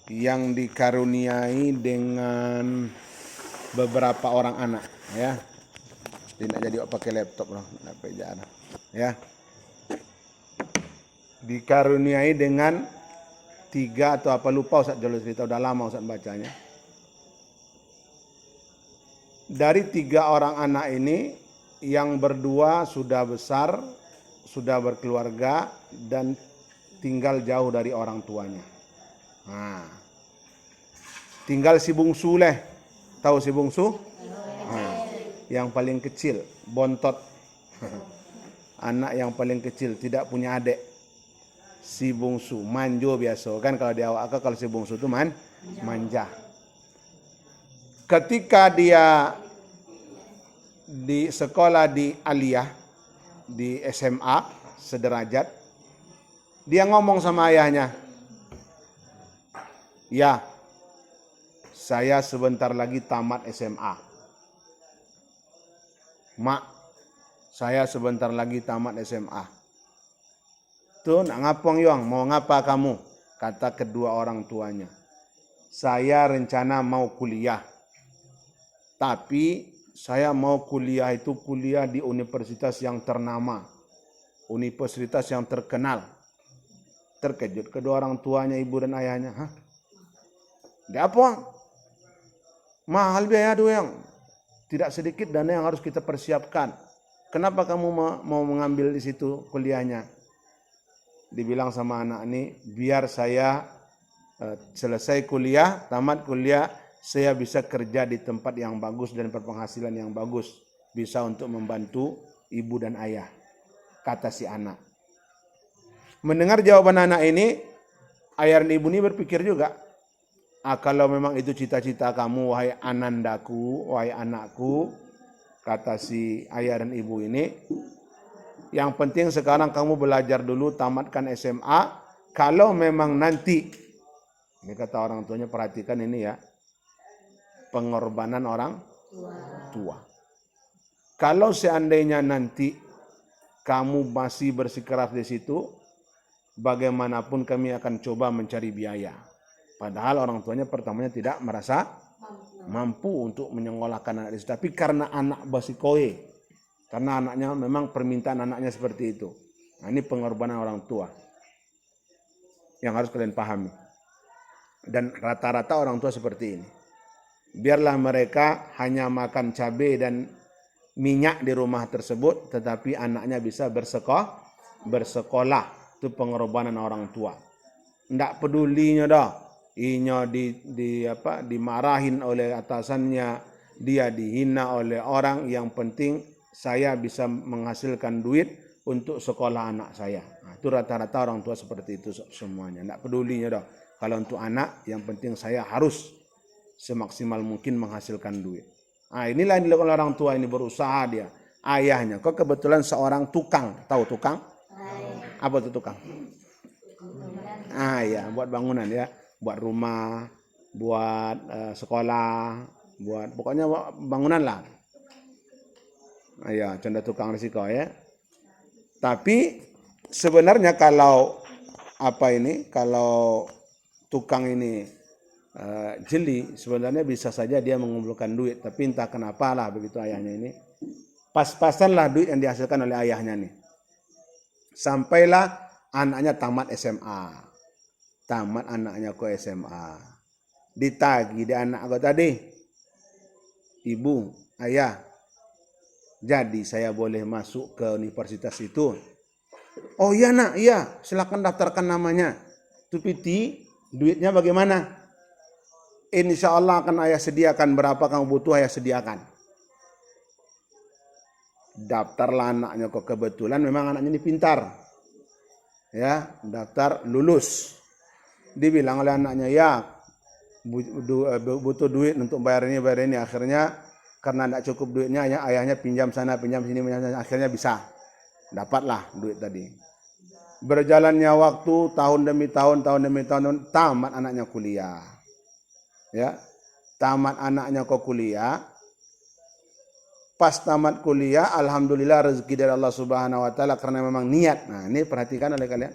yang dikaruniai dengan beberapa orang anak, ya. Tidak jadi pakai laptop loh, ya. Dikaruniai dengan 3 atau apa, lupa Ustaz Jalul cerita, udah lama Ustaz bacanya. Dari 3 orang anak ini, yang berdua sudah besar, sudah berkeluarga, dan tinggal jauh dari orang tuanya. Nah, tinggal si bungsu leh. Tahu si bungsu? Nah, yang paling kecil, bontot. Anak yang paling kecil, tidak punya adik. Si bungsu, manjo biasa. Kan kalau di awak, kalau si bungsu itu manja. Ketika dia di sekolah di aliyah, di SMA sederajat, dia ngomong sama ayahnya, "Ya, saya sebentar lagi tamat SMA. Mak, saya sebentar lagi tamat SMA." Tuh, nak ngapong Yong, mau ngapa kamu? Kata kedua orang tuanya. Saya rencana mau kuliah. Tapi saya mau kuliah itu kuliah di universitas yang ternama. Universitas yang terkenal. Terkejut kedua orang tuanya, ibu dan ayahnya. Hah? Dia apa? Mahal biaya tuh yang. Tidak sedikit dana yang harus kita persiapkan. Kenapa kamu mau mengambil di situ kuliahnya? Dibilang sama anak ini, biar saya selesai kuliah, tamat kuliah, saya bisa kerja di tempat yang bagus dan berpenghasilan yang bagus. Bisa untuk membantu ibu dan ayah, kata si anak. Mendengar jawaban anak ini, ayah dan ibu ini berpikir juga, kalau memang itu cita-cita kamu, wahai anandaku, wahai anakku, kata si ayah dan ibu ini, yang penting sekarang kamu belajar dulu, tamatkan SMA. Kalau memang nanti, ini kata orang tuanya, perhatikan ini ya, pengorbanan orang tua. Kalau seandainya nanti kamu masih bersikeras di situ, bagaimanapun kami akan coba mencari biaya. Padahal orang tuanya pertamanya tidak merasa mampu untuk menyekolahkan anak di situ. Tapi karena anak basikoe, karena anaknya memang permintaan anaknya seperti itu. Nah, ini pengorbanan orang tua yang harus kalian pahami. Dan rata-rata orang tua seperti ini. Biarlah mereka hanya makan cabai dan minyak di rumah tersebut, tetapi anaknya bisa bersekolah. Itu pengorbanan orang tua. Ndak pedulinya dah. Inya dimarahin oleh atasannya, dia dihina oleh orang, yang penting saya bisa menghasilkan duit untuk sekolah anak saya. Nah, itu rata-rata orang tua seperti itu semuanya. Nggak pedulinya dong. Kalau untuk anak, yang penting saya harus semaksimal mungkin menghasilkan duit. Nah, inilah yang dilakukan orang tua ini, berusaha dia. Ayahnya, kok kebetulan seorang tukang. Tahu tukang? Apa itu tukang? Ya, buat bangunan ya. Buat rumah, buat sekolah, pokoknya bangunan lah. Ya, contoh tukang risiko ya. Tapi sebenarnya kalau tukang ini jeli, sebenarnya bisa saja dia mengumpulkan duit. Tapi entah kenapa lah begitu ayahnya ini. Pas-pasan lah duit yang dihasilkan oleh ayahnya nih. Sampailah anaknya tamat SMA. Tamat anaknya ke SMA. Ditagih di anak aku tadi. Ibu, ayah, jadi saya boleh masuk ke universitas itu? Oh iya nak, iya, silakan daftarkan namanya. Tupiti, duitnya bagaimana? Insya Allah akan ayah sediakan, berapa kamu butuh ayah sediakan. Daftarlah anaknya, kok kebetulan memang anaknya ini pintar. Ya, daftar, lulus. Dibilang oleh anaknya, ya butuh duit untuk bayar ini. Akhirnya karena tidak cukup duitnya, ayahnya pinjam sana, pinjam sini, akhirnya bisa. Dapatlah duit tadi. Berjalannya waktu, tahun demi tahun, tamat anaknya kuliah. Ya, tamat anaknya ke kuliah. Pas tamat kuliah, alhamdulillah rezeki dari Allah Subhanahu wa taala karena memang niat. Nah, ini perhatikan oleh kalian.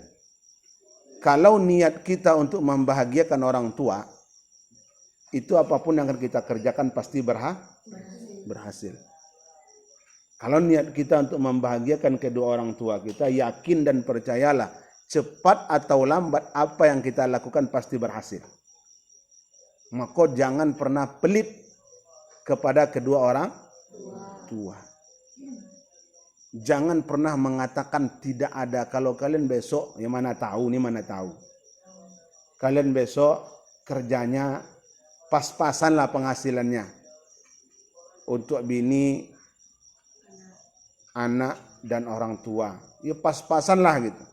kalau niat kita untuk membahagiakan orang tua, itu apapun yang akan kita kerjakan pasti berhasil. Kalau niat kita untuk membahagiakan kedua orang tua kita, yakin dan percayalah, cepat atau lambat apa yang kita lakukan pasti berhasil. Maka jangan pernah pelit kepada kedua orang tua. Jangan pernah mengatakan tidak ada. Kalau kalian besok, ya mana tahu, kalian besok kerjanya pas-pasan lah penghasilannya. Untuk bini, anak, dan orang tua. Ya pas-pasan lah gitu.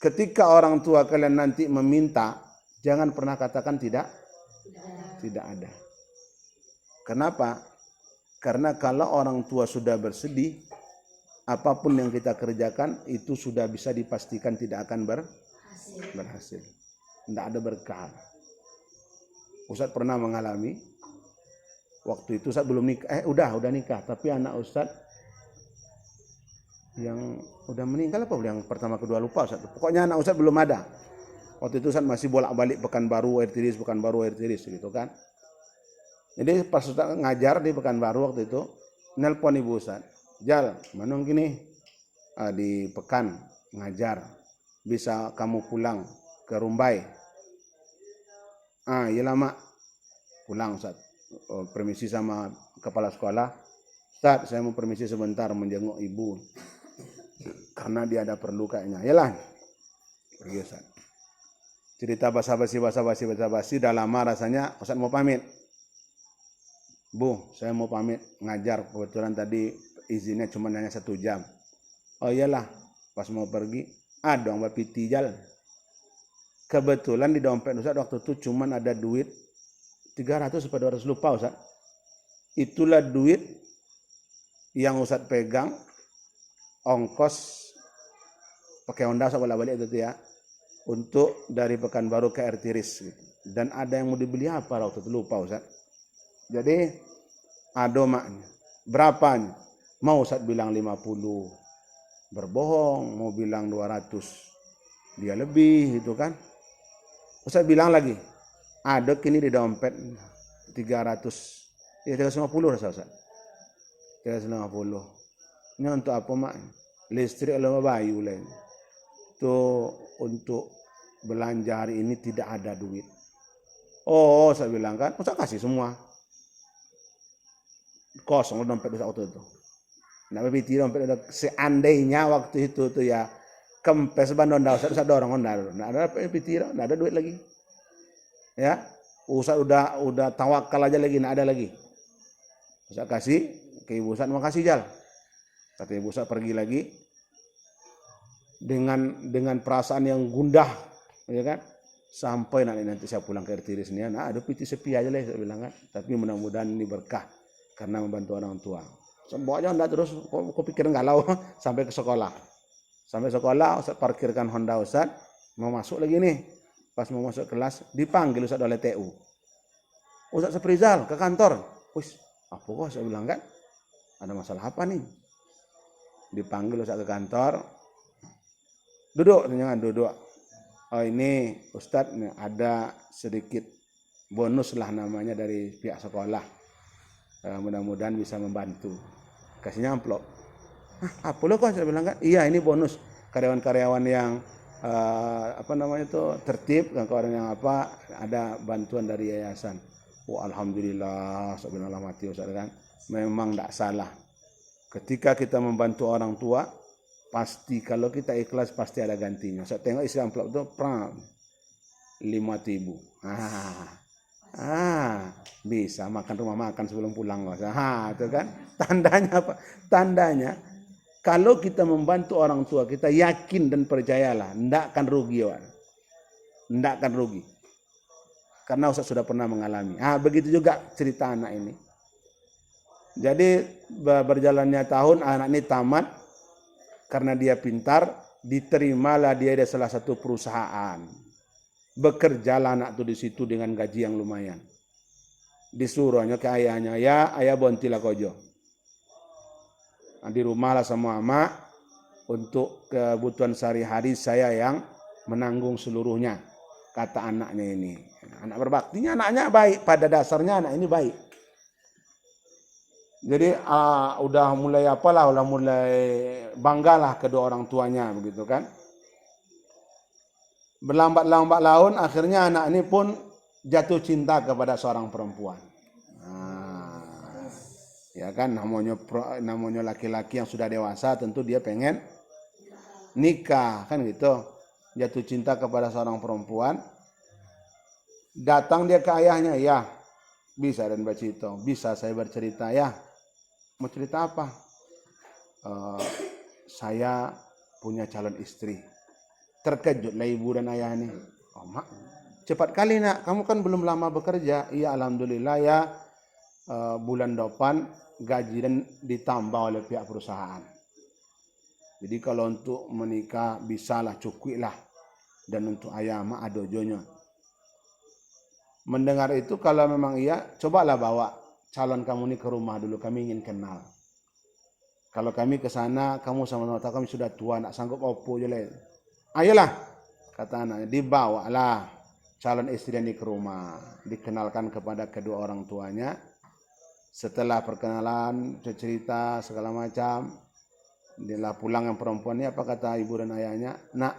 Ketika orang tua kalian nanti meminta, jangan pernah katakan tidak ada. Kenapa? Karena kalau orang tua sudah bersedih, apapun yang kita kerjakan itu sudah bisa dipastikan tidak akan berhasil. Tidak ada berkah. Ustadz pernah mengalami, waktu itu Ustadz belum nikah, udah nikah, tapi anak Ustadz yang udah meninggal apa yang pertama kedua lupa Ustadz. Pokoknya anak Ustadz belum ada. Waktu itu Ustadz masih bolak-balik Pekanbaru air tiris gitu kan. Jadi pas Ustadz ngajar di Pekanbaru waktu itu, nelpon ibu Ustadz, Jal, manung gini di Pekan ngajar, bisa kamu pulang ke Rumbai? Iya lama, pulang Ustadz. Permisi sama kepala sekolah, Ustadz saya mau permisi sebentar menjenguk ibu, karena dia ada perlu kayaknya. Yalah, pergi Ustadz. Cerita basa-basi, dah lama rasanya Ustadz mau pamit. Bu, saya mau pamit ngajar, kebetulan tadi izinnya cuma hanya 1 jam. Oh iyalah, pas mau pergi, ada Mbak Piti Jal. Kebetulan di dompet Ustadz waktu itu cuma ada duit 300 atau 200, lupa Ustadz. Itulah duit yang Ustadz pegang, ongkos pakai Honda Ustadz bolak-balik itu ya, untuk dari Pekanbaru ke air tiris gitu. Dan ada yang mau dibeli apa waktu itu, lupa Ustadz. Jadi ada maknya. Berapanya? Mau Ustadz bilang 50. Berbohong, mau bilang 200. Dia lebih gitu kan. Ustadz bilang lagi, ada kini di dompet 300. Ya 350 rasa Ustadz. 350. Ini untuk apa maknya? Listrik sama bayu lain. Itu untuk belanja hari ini tidak ada duit. Oh, saya bilang kan, Ustadz kasih semua. Kosong dompet Ustadz waktu itu. Nah, begitu dompet udah, seandainya waktu itu tuh ya kempes ban Honda Ustadz dorong Honda. Nah, ada begitu, nggak ada duit lagi. Ya, Ustadz udah tawakal aja lagi, nggak ada lagi. Ustadz kasih ke ibu Ustadz, makasih Jal. Kata ibu Ustadz pergi lagi dengan perasaan yang gundah, ya kan? Sampai nanti saya pulang ke air tiris nih, nah ada piti sepi aja lah saya bilang kan. Tapi mudah-mudahan ini berkah karena membantu orang tua. Semuanya Honda terus, kok pikir galau sampai ke sekolah. Sampai sekolah, Ustadz parkirkan Honda Ustadz, mau masuk lagi nih. Pas mau masuk kelas, dipanggil Ustadz oleh TU. Ustadz Seprizal ke kantor. Wis, apa kok saya bilang kan? Ada masalah apa nih? Dipanggil Ustadz ke kantor. Duduk. Oh ini Ustadz ada sedikit bonus lah namanya dari pihak sekolah. Mudah-mudahan bisa membantu. Kasihnya amplop. Apa lo kok saya bilang kan? Iya ini bonus karyawan-karyawan yang tertib, karyawan yang ada bantuan dari yayasan. Oh alhamdulillah, subhanallah mati Ustaz kan. Memang tidak salah. Ketika kita membantu orang tua, pasti kalau kita ikhlas pasti ada gantinya. Saya tengok isi amplop itu 5.000. Bisa makan rumah makan sebelum pulang. Itu kan tandanya apa? Tandanya kalau kita membantu orang tua kita, yakin dan percayalah tidak akan rugi, tidak akan rugi. Karena Ustaz sudah pernah mengalami. Begitu juga cerita anak ini. Jadi berjalannya tahun, anak ini tamat karena dia pintar, diterimalah dia di salah satu perusahaan. Bekerjalah anak itu di situ dengan gaji yang lumayan. Disuruhnya ke ayahnya, ya ayah bontilah kojo. Di rumah lah sama emak, untuk kebutuhan sehari-hari saya yang menanggung seluruhnya, kata anaknya ini. Anak berbaktinya anaknya baik, pada dasarnya anak ini baik. Jadi udah mulai banggalah kedua orang tuanya begitu kan. Berlambat-lambat laun akhirnya anak ini pun jatuh cinta kepada seorang perempuan. Ya kan, namanya laki-laki yang sudah dewasa tentu dia pengen nikah kan gitu. Jatuh cinta kepada seorang perempuan. Datang dia ke ayahnya, ya bisa dan Bacito, bisa saya bercerita ya. Mau cerita apa? Saya punya calon istri. Terkejutlah ibu dan ayah ini. Oh mak, cepat kali nak, kamu kan belum lama bekerja. Iya alhamdulillah ya, bulan depan gaji dan ditambah oleh pihak perusahaan. Jadi kalau untuk menikah bisalah, cukup lah. Dan untuk ayah mak adojonya. Mendengar itu kalau memang iya, cobalah bawa calon kamu ini ke rumah dulu, kami ingin kenal. Kalau kami ke sana, kamu sama-sama tahu kami sudah tua, nak sanggup opo je lah. Ayolah, kata anaknya, dibawalah calon istri ini ke rumah, dikenalkan kepada kedua orang tuanya. Setelah perkenalan, cerita segala macam, dia pulang yang perempuan ini, apa kata ibu dan ayahnya? Nak,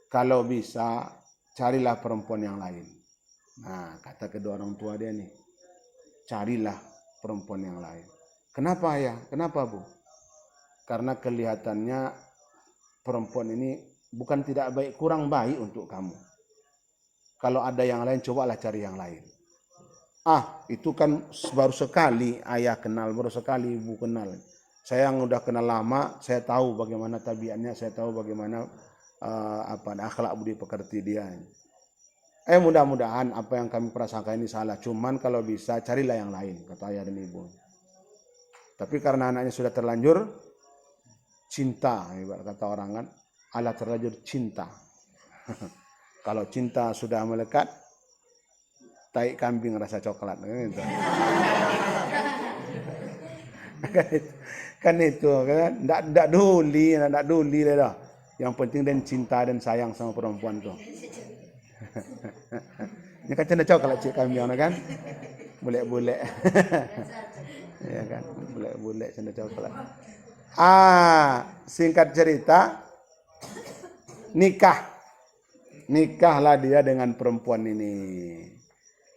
kalau bisa carilah perempuan yang lain. Nah, kata kedua orang tua dia nih, carilah perempuan yang lain. Kenapa ya? Kenapa bu? Karena kelihatannya perempuan ini bukan tidak baik, kurang baik untuk kamu. Kalau ada yang lain, cobalah cari yang lain. Itu kan baru sekali ayah kenal, baru sekali ibu kenal. Saya yang udah kenal lama, saya tahu bagaimana tabiatnya, saya tahu bagaimana akhlak budi pekerti dia. Mudah-mudahan apa yang kami prasangka ini salah. Cuman kalau bisa carilah yang lain, kata ayah dan ibu. Tapi karena anaknya sudah terlanjur cinta, ibarat kata orang kan, ala terlanjur cinta. Kalau cinta sudah melekat, tai kambing rasa coklat. Kan itu kan, ndak duli dah. Yang penting dan cinta dan sayang sama perempuan tuh. Ini kan canda coklat cik kami kan, boleh. Ya kan, boleh canda coklat. Singkat cerita, nikahlah dia dengan perempuan ini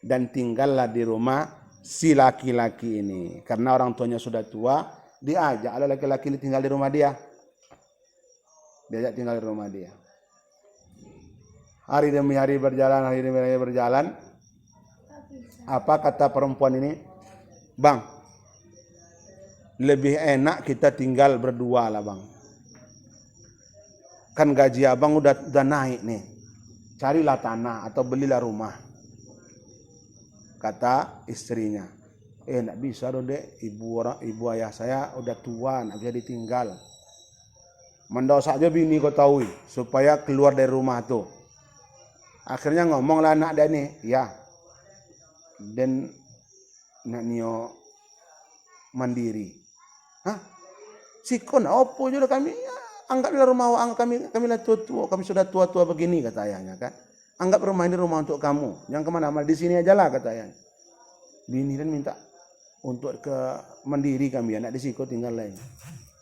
dan tinggallah di rumah si laki-laki ini. Karena orang tuanya sudah tua, diajak oleh laki-laki ini tinggal di rumah dia. Diajak tinggal di rumah dia. Hari demi hari berjalan. Apa kata perempuan ini? Bang, lebih enak kita tinggal berdua lah bang. Kan gaji abang udah naik nih. Carilah tanah atau belilah rumah. Kata istrinya. Enggak bisa dong dek, ibu ayah saya udah tua, enggak bisa ditinggal. Mendosa aja bini kau tahu, supaya keluar dari rumah tuh. Akhirnya ngomonglah anak dia nih, ya. Dan nak nio mandiri. Sikon opo juga kami anggaplah rumah kami lah tua, kami sudah tua begini kata ayahnya kan. Anggap rumah ini rumah untuk kamu. Jangan kemana-mana, di sini aja lah kata ayahnya. Bini dan minta untuk ke mandiri kami, anak di Siko tinggal lain.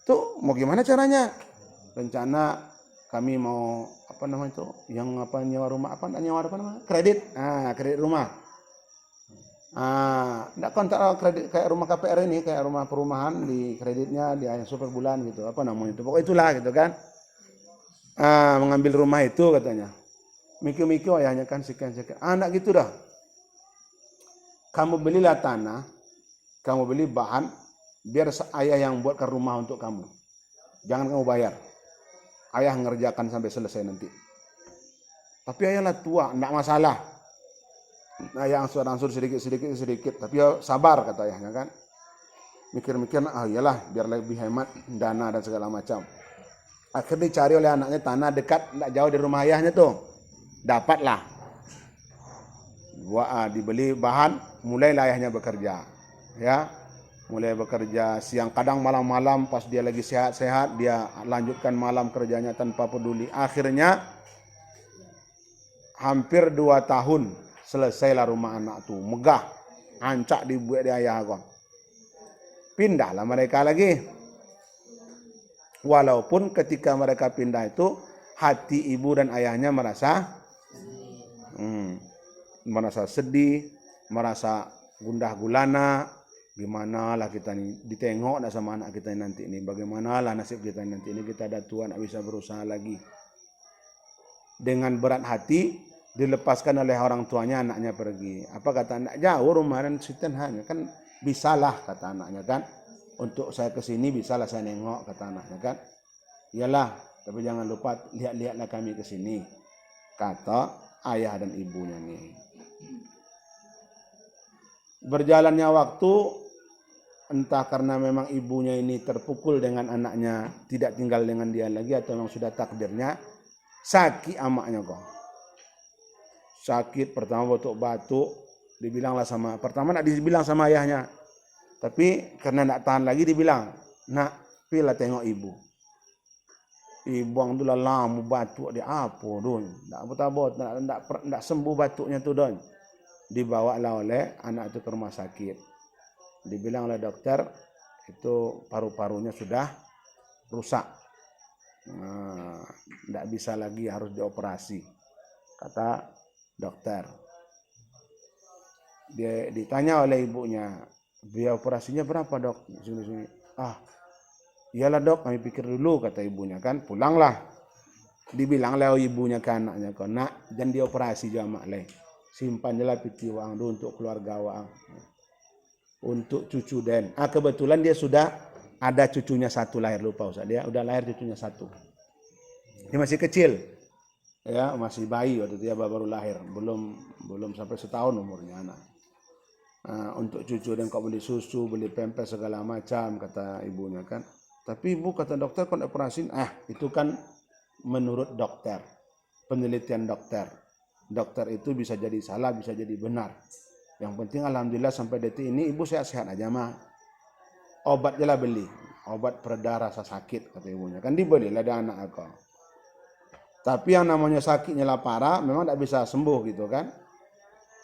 Tuh mau gimana caranya? Rencana kami mau nyewa rumah kredit rumah. Enggak kontrak kredit kayak rumah KPR ini, kayak rumah perumahan di kreditnya di super bulan gitu, itu pokoknya itulah gitu kan. Mengambil rumah itu katanya. Mikir-mikir ayahnya kan sekian anak gitu dah. Kamu belilah tanah, kamu beli bahan, biar ayah yang buatkan rumah untuk kamu. Jangan kamu bayar. Ayah ngerjakan sampai selesai nanti. Tapi ayahlah tua, enggak masalah. Ayah ansur sedikit, tapi sabar kata ayahnya kan. Mikir-mikir, iyalah biar lebih hemat dana dan segala macam. Akhirnya dicari oleh anaknya tanah dekat, enggak jauh dari rumah ayahnya tuh. Dapatlah. Dibeli bahan, mulailah ayahnya bekerja. Ya. mulai bekerja siang, kadang malam-malam pas dia lagi sehat-sehat dia lanjutkan malam kerjanya tanpa peduli. Akhirnya hampir 2 tahun selesailah rumah anak tuh, megah, ancak dibuat di ayah aku. Pindahlah mereka lagi. Walaupun ketika mereka pindah itu hati ibu dan ayahnya merasa sedih, merasa gundah gulana. Gimana lah kita nih ditengok sama anak kita nanti ini, bagaimana lah nasib kita nanti ini, kita ada tua tak bisa berusaha lagi. Dengan berat hati dilepaskan oleh orang tuanya, anaknya pergi. Apa kata anak? Jauh rumah dan sitan hanya kan bisalah kata anaknya kan. Untuk saya kesini bisalah saya nengok kata anaknya kan. Iyalah, tapi jangan lupa lihat-lihatlah kami kesini kata ayah dan ibunya nih. Berjalannya waktu, entah karena memang ibunya ini terpukul dengan anaknya tidak tinggal dengan dia lagi atau memang sudah takdirnya, sakit amaknya kok. Sakit pertama batuk-batuk, dibilanglah pertama nak dibilang sama ayahnya. Tapi karena nak tahan lagi dibilang, "Nak, pilah tengok ibu." Ibu ang tu lama batuk dia apa don. Tak sembuh batuknya tu don. Dibawalah oleh anak itu ke rumah sakit. Dibilang oleh dokter itu paru-parunya sudah rusak. Tidak bisa lagi, harus dioperasi kata dokter. Dia ditanya oleh ibunya, biaya operasinya berapa dok? Sini. Iyalah dok, kami pikir dulu kata ibunya kan. Pulanglah. Dibilang oleh ibunya ke anaknya, kau nak jangan dioperasi jamak leh. Simpan jelah piti wang dulu untuk keluarga wang, untuk cucu den. Kebetulan dia sudah ada cucunya satu lahir, lupa Ustaz, dia udah lahir cucunya satu. Dia masih kecil, ya masih bayi waktu dia baru lahir, belum sampai setahun umurnya anak. Untuk cucu dan kau beli susu, beli pempes segala macam kata ibunya kan. Tapi ibu kata dokter kau operasin, itu kan menurut dokter, penelitian dokter. Dokter itu bisa jadi salah, bisa jadi benar. Yang penting alhamdulillah sampai detik ini ibu sehat-sehat aja mah. Obat jelah beli, obat pereda rasa sakit kata ibunya. Kan dibeli lah ada anak aku. Tapi yang namanya sakitnya lah parah, memang tak bisa sembuh gitu kan.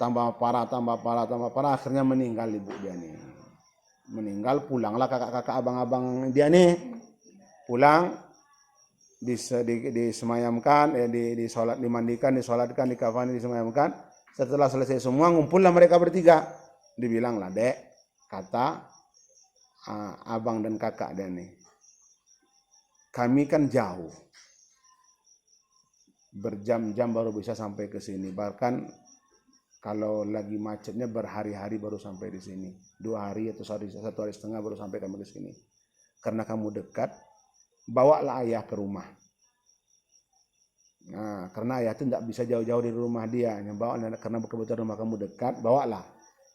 Tambah parah, akhirnya meninggal ibu dia nih. Meninggal, pulanglah kakak-kakak abang-abang dia nih. Pulang. Disemayamkan, dimandikan, disolatkan, dikafani, disemayamkan. Setelah selesai semua, ngumpullah mereka bertiga. Dibilanglah, dek, kata abang dan kakak dia nih, kami kan jauh, berjam-jam baru bisa sampai ke sini. Bahkan kalau lagi macetnya berhari-hari baru sampai di sini. 2 hari atau 1 hari setengah baru sampai kami ke sini. Karena kamu dekat, bawalah ayah ke rumah. Nah, karena ayah itu tidak bisa jauh-jauh dari rumah dia. Karena kebetulan rumah kamu dekat, bawalah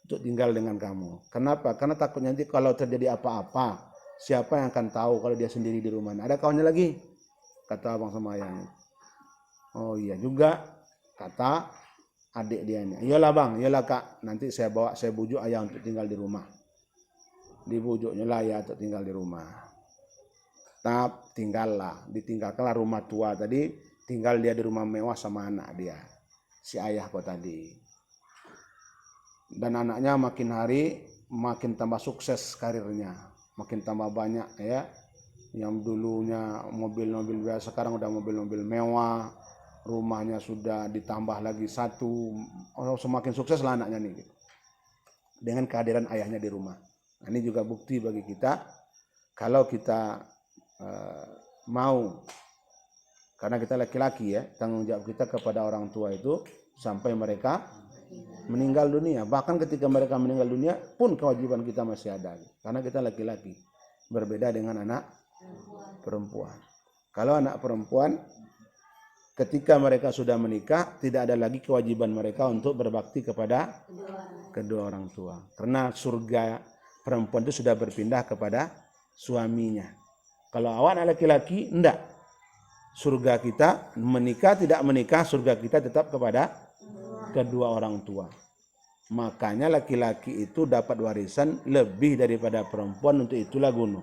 untuk tinggal dengan kamu. Kenapa? Karena takutnya nanti kalau terjadi apa-apa, siapa yang akan tahu kalau dia sendiri di rumah? Ada kawannya lagi, kata abang sama ayahnya. Oh iya juga, kata adik dia ini. Iyalah bang, iyalah kak, nanti saya bujuk ayah untuk tinggal di rumah. Dibujuknya lah ayah untuk tinggal di rumah. Ditinggalkanlah rumah tua tadi, tinggal dia di rumah mewah sama anak dia, si ayah kok tadi. Dan anaknya makin hari makin tambah sukses karirnya, makin tambah banyak ya. Yang dulunya mobil-mobil biasa, sekarang udah mobil-mobil mewah, rumahnya sudah ditambah lagi 1, semakin sukses lah anaknya nih. Dengan kehadiran ayahnya di rumah. Nah, ini juga bukti bagi kita kalau kita mau, karena kita laki-laki ya, tanggung jawab kita kepada orang tua itu sampai mereka meninggal dunia. Bahkan ketika mereka meninggal dunia pun kewajiban kita masih ada, karena kita laki-laki, berbeda dengan anak perempuan. Kalau anak perempuan ketika mereka sudah menikah tidak ada lagi kewajiban mereka untuk berbakti kepada kedua orang tua, karena surga perempuan itu sudah berpindah kepada suaminya. Kalau awak anak laki-laki, enggak. Surga kita, menikah tidak menikah, surga kita tetap kepada kedua orang tua. Makanya laki-laki itu dapat warisan lebih daripada perempuan, untuk itulah guna.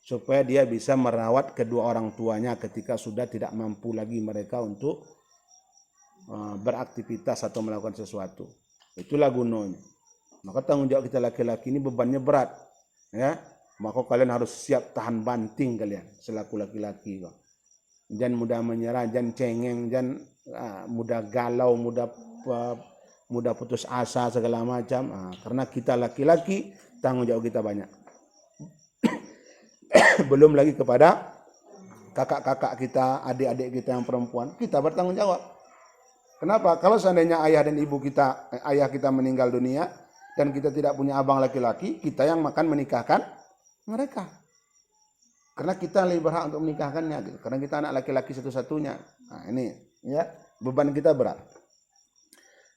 Supaya dia bisa merawat kedua orang tuanya ketika sudah tidak mampu lagi mereka untuk beraktivitas atau melakukan sesuatu. Itulah gunanya. Maka tanggung jawab kita laki-laki ini bebannya berat. Ya, maka kalian harus siap tahan banting kalian selaku laki-laki. Jangan mudah menyerah, jangan cengeng, jangan mudah galau, mudah putus asa segala macam. Karena kita laki-laki, tanggung jawab kita banyak. Belum lagi kepada kakak-kakak kita, adik-adik kita yang perempuan, kita bertanggung jawab. Kenapa? Kalau seandainya ayah dan ibu kita, ayah kita meninggal dunia dan kita tidak punya abang laki-laki, kita yang makan menikahkan mereka. Karena kita lebih berhak untuk menikahkannya, gitu. Karena kita anak laki-laki satu-satunya. Nah, ini ya, beban kita berat.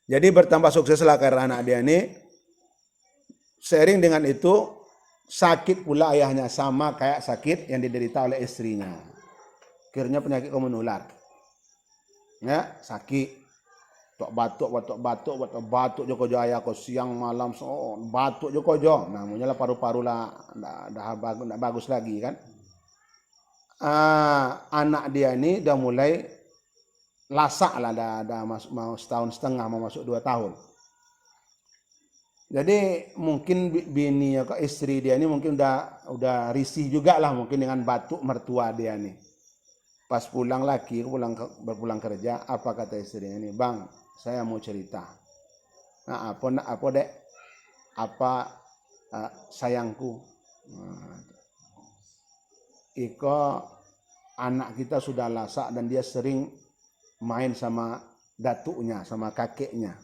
Jadi bertambah sukseslah karena anak dia ini. Seiring dengan itu sakit pula ayahnya, sama kayak sakit yang diderita oleh istrinya. Akhirnya penyakit menular. Ya, sakit. Tok batuk joko jo ayah ko siang malam batuk joko jo. Namanya lah paru-paru lah dah bagus lagi kan. Anak dia ini udah mulai lasak lah, dah mau setahun setengah, mau masuk 2 tahun. Jadi mungkin bini atau istri dia ini mungkin udah risih juga lah mungkin dengan batuk mertua dia nih. Pas pulang lagi, berpulang kerja, apa kata istrinya ini, bang, saya mau cerita. Nah, apa dek? Apa sayangku? Iko anak kita sudah lasak dan dia sering main sama datuknya, sama kakeknya,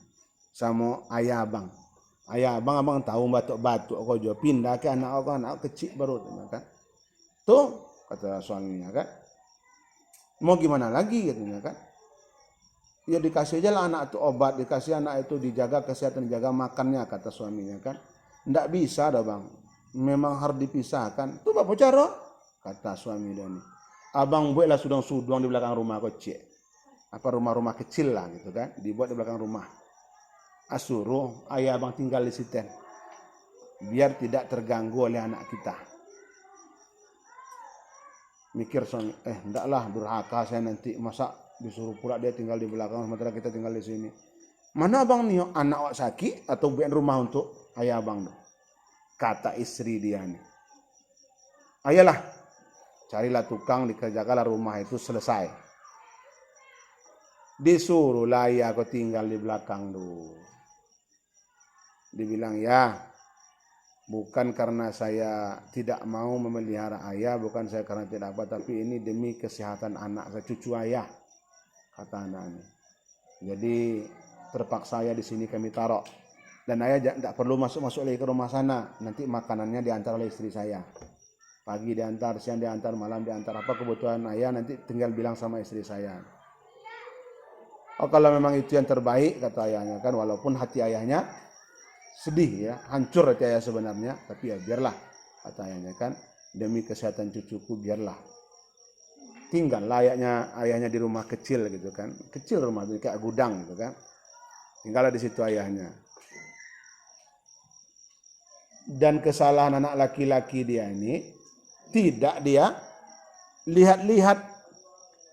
sama ayah abang. Ayah abang tahu batuk-batuk kok jo pindah ke anak kecil baru kan. Tuh kata suaminya kan. Mau gimana lagi katanya kan. Ya dikasih aja lah anak itu obat, dikasih anak itu dijaga kesehatan, dijaga makannya kata suaminya kan. Nggak bisa dah bang. Memang harus dipisahkan. Tuh bapak cara kata suami dia nih. Abang buatlah sudang-sudang di belakang rumah kecil. Apa rumah-rumah kecil lah gitu kan. Dibuat di belakang rumah. Suruh ayah abang tinggal di situ biar tidak terganggu oleh anak kita. Mikir suami, ndaklah durhaka saya nanti, masa disuruh pula dia tinggal di belakang sementara kita tinggal di sini. Mana abang nih anak awak sakit atau buat rumah untuk ayah abang tuh? Kata istri dia nih. Ayolah, carilah tukang, dikerjakanlah rumah itu selesai. Disuruhlah ayah aku tinggal di belakang tuh. Dibilang ya, bukan karena saya tidak mau memelihara ayah, bukan saya karena tidak apa, tapi ini demi kesehatan anak saya, cucu ayah, kata anaknya. Jadi terpaksa ayah di sini kami taruh, dan ayah tidak perlu masuk lagi ke rumah sana. Nanti makanannya diantar oleh istri saya. Pagi diantar, siang diantar, malam diantar. Apa kebutuhan ayah nanti tinggal bilang sama istri saya. Oh kalau memang itu yang terbaik kata ayahnya kan, walaupun hati ayahnya sedih ya, hancur hati ayah sebenarnya, tapi ya biarlah kata ayahnya kan, demi kesehatan cucuku biarlah. Tinggal layaknya ayahnya di rumah kecil gitu kan, kecil rumah itu kayak gudang gitu kan, tinggallah di situ ayahnya. Dan kesalahan anak laki-laki dia ini, tidak dia lihat-lihat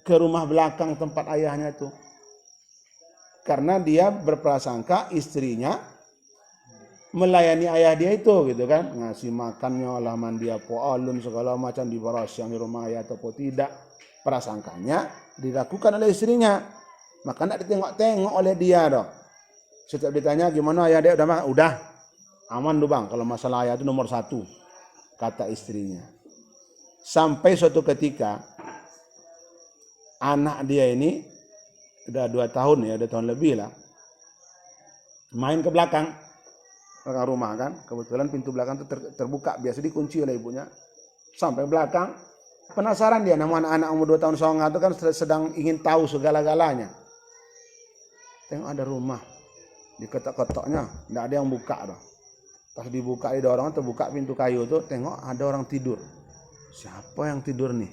ke rumah belakang tempat ayahnya tuh, karena dia berprasangka istrinya melayani ayah dia itu gitu kan, ngasih makannya, olah mandi apa alun segala macam, dibaras yang di rumah ayah atau tidak, prasangkanya dilakukan oleh istrinya. Maka tidak ditengok-tengok oleh dia dong. Setiap ditanya gimana ayah dia, udah aman tuh bang, kalau masalah ayah itu nomor 1 kata istrinya. Sampai suatu ketika anak dia ini udah 2 tahun ya, 2 tahun lebih lah, main ke belakang rumah kan, kebetulan pintu belakang itu terbuka, biasa dikunci oleh ibunya. Sampai belakang, penasaran dia, nama anak-anak umur 2 tahun setengah itu kan sedang ingin tahu segala-galanya. Tengok ada rumah, diketok-ketoknya, tidak ada yang buka dong. Pas dibuka ada orang, terbuka pintu kayu itu, tengok ada orang tidur. Siapa yang tidur nih?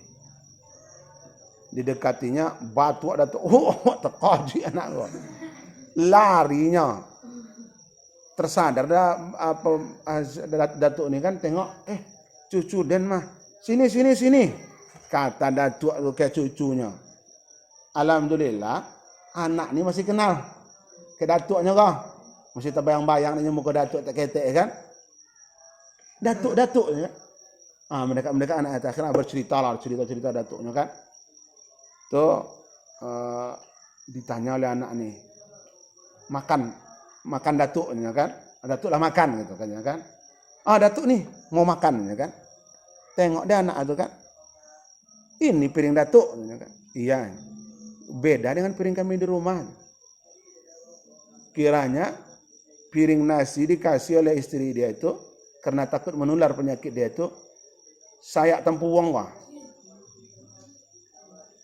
Didekatinya, batu ada tuh, tekaji anak gua. Larinya. tersadar datuk ini kan tengok cucu Den mah sini kata datuk ke cucunya. Alhamdulillah anak ni masih kenal ke datuknya kah, masih terbayang-bayang ni muka datuk tak ketek kan, datuk ya. Mereka anak itu akhirnya bercerita datuknya kan. Tuh ditanya oleh anak ni, makan datuknya kan, datuk lah makan gitu kan ya kan. Datuk nih mau makan ya kan. Tengok dia anak itu kan, ini piring datuk ya kan. Iya, beda dengan piring kami di rumah. Kiranya piring nasi dikasih oleh istri dia itu karena takut menular penyakit dia itu sayak tempuwang wah.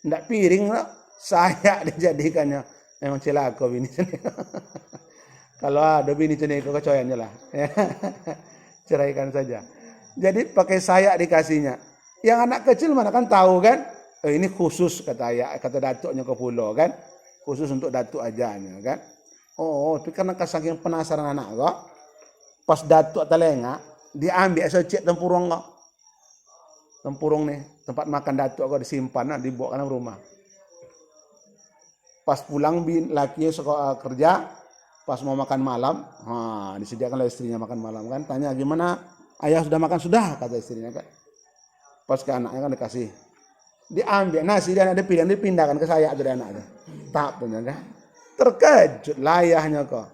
Ndak piring lah, sayak dijadikannya. Memang celaka bini sini. Kalau ada bini sini kecoyannya lah. Ceraikan saja. Jadi pakai sayak dikasihnya. Yang anak kecil mana kan tahu kan? Ini khusus kata datuknya ke pulau kan? Khusus untuk datuk ajanya kan? Tapi karena saking penasaran anak kok, pas datuk telenga, diambil secik tempurung kok. Tempurung nih, tempat makan datuk kok disimpan, dibawa ke rumah. Pas pulang lakinya sekolah kerja, pas mau makan malam, disediakan oleh istrinya makan malam kan. Tanya gimana, ayah sudah makan? Sudah, kata istrinya kan. Pas ke anaknya kan dikasih. Diambil nasi dia ada pilihan, dipindahkan ke saya dari anaknya. Tak punya kan. Terkejut lah ayahnya kok.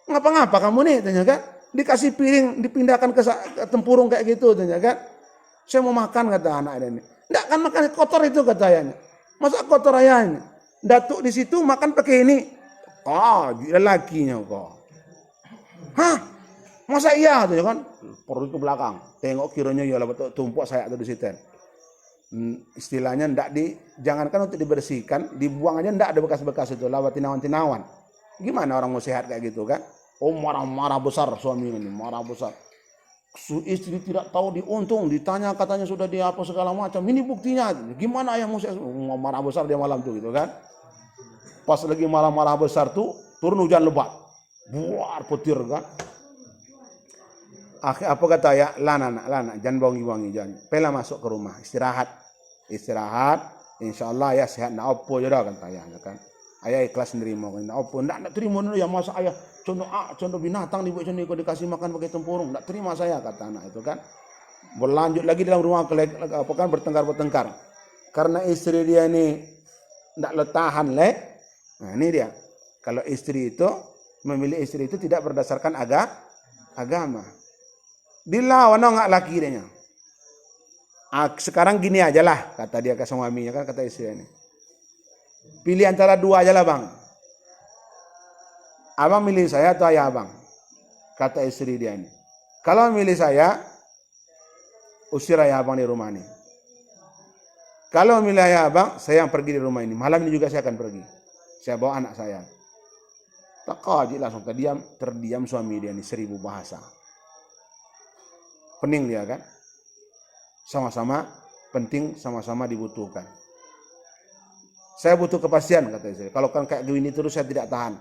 Ngapa-ngapa kamu nih? Tanya kan. Dikasih piring, dipindahkan ke tempurung kayak gitu. Tanya kan. Saya mau makan kata anak ini. Nggak kan makan kotor itu kata ayahnya. Masa kotor ayahnya? Datuk di situ makan pakai ini. Lelakinya kok. Masa iya tuh kan? Perut ke belakang. Tengok kiranya ya lah betul tumpuk saya tuh di situ. Istilahnya jangankan untuk dibersihkan, dibuang aja ndak ada bekas-bekas itu, lewat tinawan-tinawan. Gimana orang mau sehat kayak gitu kan? Marah-marah besar suami ini, marah besar. Istri tidak tahu diuntung, ditanya katanya sudah dia apa segala macam. Ini buktinya. Gimana ayah mau marah besar dia malam tuh gitu kan? Pas lagi marah-marah besar tuh turun hujan lebat. Buar petir kan? Apa kata ayah? Lana, jangan wangi-wangi jangan. Pela masuk ke rumah, istirahat, insyaallah ayah sehat. Nak opo je dah kan ayahnya kan. Ayah ikhlas nerima kan. Nak opo, nak terima dulu ya masa ayah contoh binatang dibuat macam ni kau dikasih makan pakai tempurung. Tak terima saya kata anak itu kan. Berlanjut lagi dalam rumah apa kan bertengkar. Karena istri dia ini tak letahan Nah ini dia. Kalau istri itu memilih istri itu tidak berdasarkan agama. Dilawan nggak laki dia. Sekarang gini aja lah kata dia ke suaminya kan kata istri ini. Pilih antara dua aja lah bang. Abang milih saya atau ayah abang? Kata istri dia ini. Kalau milih saya, usir ayah abang di rumah ini. Kalau milih ayah abang, saya yang pergi di rumah ini. Malam ini juga saya akan pergi. Saya bawa anak saya. Tak kaji langsung terdiam suami dia ini 1000 bahasa. Pening dia kan. Sama-sama penting, sama-sama dibutuhkan. Saya butuh kepastian kata istri. Kalau kan kayak gini terus saya tidak tahan.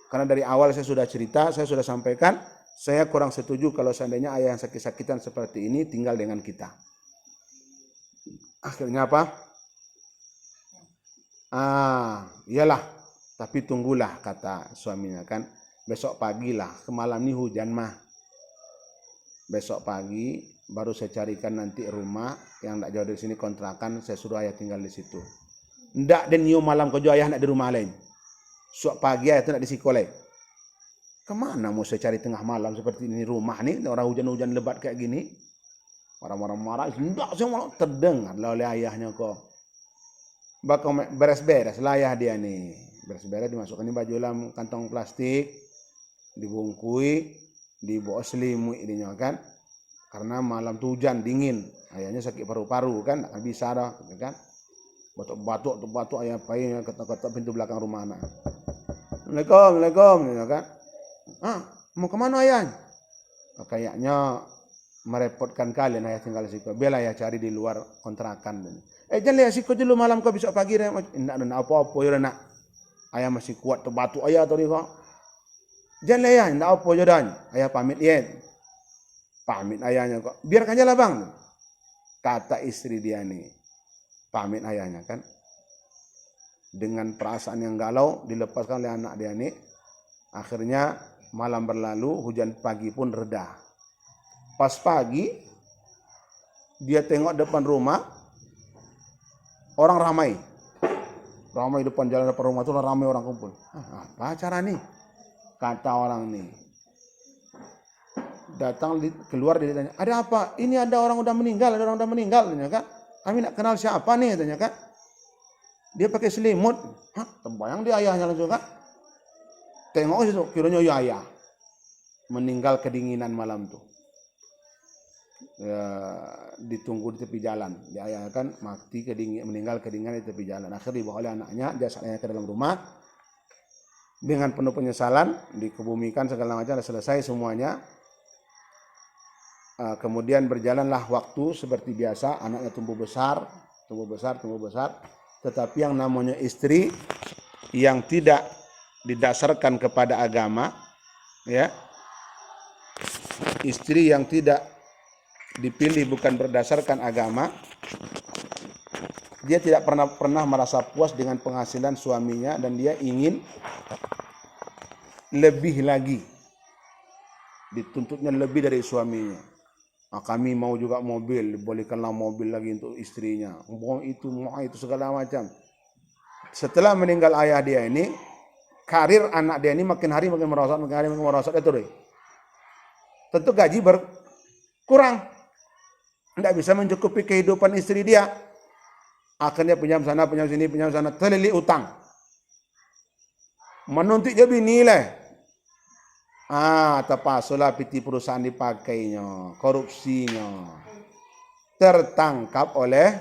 Karena dari awal saya sudah cerita, saya sudah sampaikan, saya kurang setuju kalau seandainya ayah yang sakit-sakitan seperti ini tinggal dengan kita. Akhirnya apa? Iyalah, tapi tunggulah kata suaminya kan. Besok pagi lah, ke malam ini hujan mah. Besok pagi baru saya carikan nanti rumah yang tidak jauh dari sini kontrakan, saya suruh ayah tinggal di situ. Ndak dan nyu malam kerja ayah nak di rumah lain. Suap pagi ayah tu nak di sekolah. Kemana mau saya cari tengah malam seperti ini rumah ni, orang hujan-hujan lebat kayak gini. Marah-marah, ndak saya mau terdengar lah oleh ayahnya kok. Bakal beres-beres lah ayah dia ni. Beres-beres dimasukkan di baju dalam kantong plastik, dibungkui, dibawa selimut ininya kan. Karena malam tu hujan dingin, ayahnya sakit paru-paru kan, tak bisa dah kan. Batuk ayah payah ketok-ketok pintu belakang rumah anak. Assalamualaikum, ya kan? Mau kemana ayah? Kayaknya merepotkan kalian ayah tinggal di situ. Biarlah ayah cari di luar kontrakan. Jangan lihat siku dulu malam kau besok pagi. Nak apa-apa ya nak. Ayah masih kuat terbatuk ayah tadi kok. Jangan ayah, ndak apa jodohnya. Ayah pamit ya. Pamit ayahnya kok. Biarkan aja lah bang. Kata istri dia nih. Pamit ayahnya kan. Dengan perasaan yang galau dilepaskan oleh anak dia nih. Akhirnya malam berlalu, hujan pagi pun reda. Pas pagi, dia tengok depan rumah, orang ramai. Ramai depan jalan depan rumah itu ramai orang kumpul. Apa acara nih? Kata orang nih. Datang keluar dia tanya, ada apa? Ini ada orang udah meninggal, tanya kan? Kami nak kenal siapa nih, tanya kan? Dia pakai selimut. Terbayang dia ayahnya langsung kan? Tengok situ, kiranya ya ayah. Meninggal kedinginan malam tuh. Ya, ditunggu di tepi jalan. Dia ayah kan mati meninggal kedinginan di tepi jalan. Akhirnya dibawa oleh anaknya, jasadnya ke dalam rumah. Dengan penuh penyesalan, dikebumikan segala macam, selesai semuanya. Kemudian berjalanlah waktu seperti biasa, anaknya tumbuh besar. Tetapi yang namanya istri yang tidak didasarkan kepada agama, ya, istri yang tidak dipilih bukan berdasarkan agama, dia tidak pernah merasa puas dengan penghasilan suaminya dan dia ingin lebih lagi, dituntutnya lebih dari suaminya. Kami mau juga mobil, bolehkanlah mobil lagi untuk istrinya. Mau itu segala macam. Setelah meninggal ayah dia ini, karir anak dia ini makin hari makin merosot itu deh. Tentu gaji berkurang, tidak bisa mencukupi kehidupan istri dia. Akhirnya pinjam sana, pinjam sini, pinjam sana, terlilit utang. Menuntut dia nilai. Terpaksalah piti perusahaan dipakainya, korupsinya. Tertangkap oleh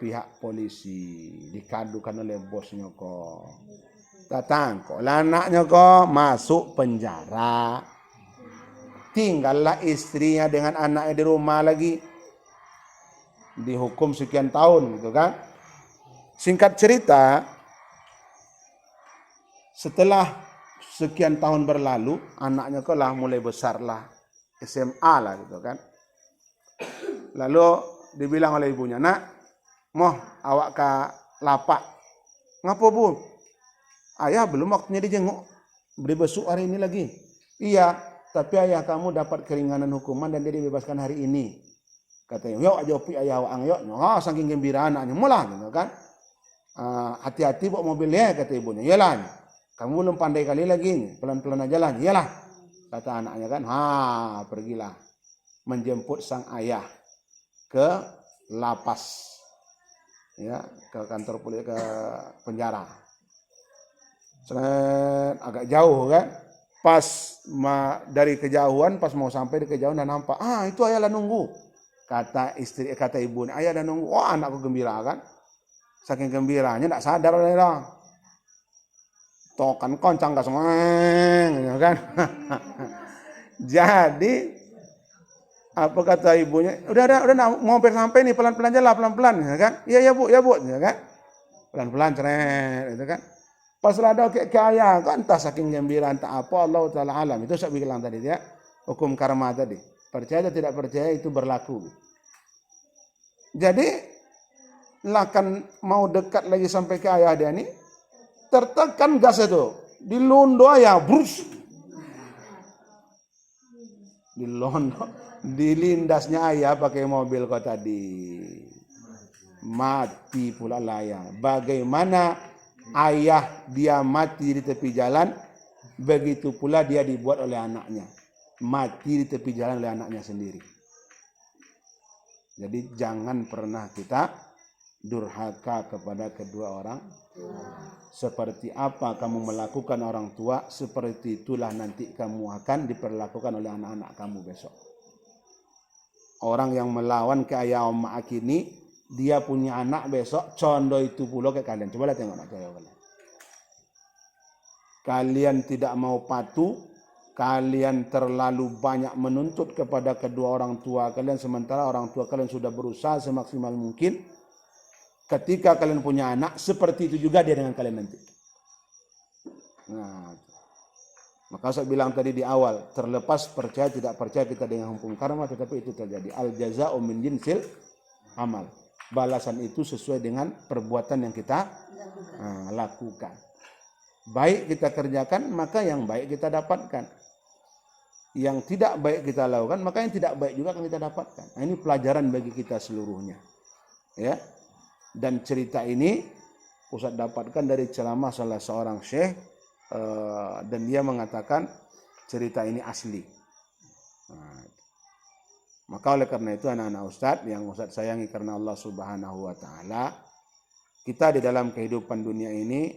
pihak polisi, dikadukan oleh bosnya kok. Tertangkap anaknya kok masuk penjara. Tinggallah istrinya dengan anaknya di rumah lagi. Dihukum sekian tahun gitu kan. Singkat cerita, setelah sekian tahun berlalu, anaknya kok lah mulai besar lah, SMA lah gitu kan. Lalu dibilang oleh ibunya, nak, moh awak ke lapak. Ngapa bu? Ayah belum waktunya dijenguk, beri besuk hari ini lagi. Iya, tapi ayah kamu dapat keringanan hukuman dan dia dibebaskan hari ini. Katanya, yuk aja opi ayah awak yuk. Saking gembira anaknya, mulah gitu kan. Hati-hati bawa mobilnya, kata ibunya. Yalah, kamu belum pandai kali lagi, pelan-pelan aja lah. Iyalah, kata anaknya kan. Pergilah menjemput sang ayah ke lapas, ya, ke kantor polisi, ke penjara. Agak jauh kan. Pas dari kejauhan, pas mau sampai di kejauhan dan nampak, itu ayah lah nunggu. Kata ibu, ayah dah nunggu. Anakku gembira kan. Saking gembiranya tak sadar lah. Tokan koncang gak semeng, kan. Jadi apa kata ibunya? Udah mau sampai nih, pelan-pelan aja lah, pelan-pelan, ya kan? Iya bu, ya kan? Pelan-pelan ceret, itu kan. Pas ada ke ayah, kan entah saking gembira entah apa, Allah Ta'ala alam. Itu saya bilang tadi ya, hukum karma tadi. Percaya atau tidak percaya itu berlaku. Jadi lakan mau dekat lagi sampai ke ayah dia nih, tertekan gas itu, dilondo ayah, brus. Dilondo, dilindasnya ayah pakai mobil kok tadi. Mati pula ayah. Bagaimana ayah dia mati di tepi jalan, begitu pula dia dibuat oleh anaknya. Mati di tepi jalan oleh anaknya sendiri. Jadi jangan pernah kita durhaka kepada kedua orang. Seperti apa kamu melakukan orang tua, seperti itulah nanti kamu akan diperlakukan oleh anak-anak kamu besok. Orang yang melawan ke ayah omak ini, dia punya anak besok, condo itu pula ke kalian. Coba lihat tengok anak saya kalian. Kalian tidak mau patuh, kalian terlalu banyak menuntut kepada kedua orang tua kalian, sementara orang tua kalian sudah berusaha semaksimal mungkin. Ketika kalian punya anak, seperti itu juga dia dengan kalian nanti. Nah, maka saya bilang tadi di awal, terlepas percaya tidak percaya kita dengan hukum karma, tetapi itu terjadi. Al jaza'u min jinsil amal. Balasan itu sesuai dengan perbuatan yang kita lakukan. Baik kita kerjakan, maka yang baik kita dapatkan. Yang tidak baik kita lakukan, maka yang tidak baik juga akan kita dapatkan. Nah, ini pelajaran bagi kita seluruhnya. Ya. Dan cerita ini Ustaz dapatkan dari ceramah salah seorang syekh, dan dia mengatakan cerita ini asli. Nah, maka oleh karena itu anak-anak Ustadz yang Ustadz sayangi karena Allah Subhanahu wa Ta'ala, kita di dalam kehidupan dunia ini,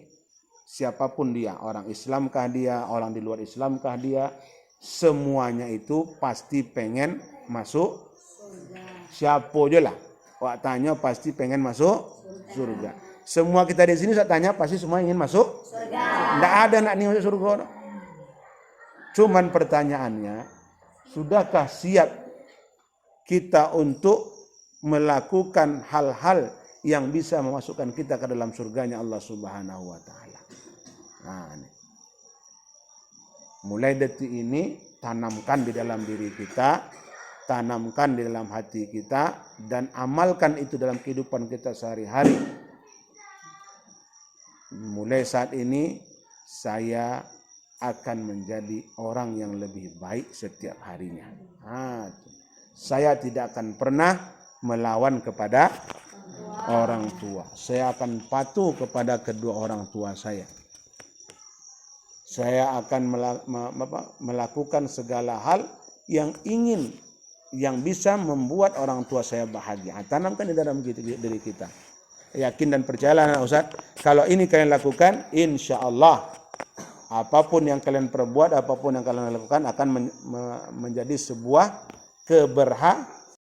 siapapun dia, orang Islamkah dia, orang di luar Islamkah dia, semuanya itu pasti pengen masuk surga. Siapa aja lah, wak tanya pasti pengen masuk surga. Semua kita di sini saya tanya pasti semua ingin masuk surga. Tidak ada nak masuk surga. Cuman pertanyaannya, sudahkah siap kita untuk melakukan hal-hal yang bisa memasukkan kita ke dalam surganya Allah Subhanahu wa Ta'ala. Nah, ini. Mulai detik ini tanamkan di dalam diri kita, tanamkan di dalam hati kita, dan amalkan itu dalam kehidupan kita sehari-hari. Mulai saat ini saya akan menjadi orang yang lebih baik setiap harinya. Saya tidak akan pernah melawan kepada orang tua. Saya akan patuh kepada kedua orang tua saya. Saya akan melakukan segala hal yang bisa membuat orang tua saya bahagia. Tanamkan di dalam diri kita. Yakin dan percayalah anak Ustaz, kalau ini kalian lakukan, insya Allah apapun yang kalian perbuat, apapun yang kalian lakukan akan menjadi sebuah keberhasilan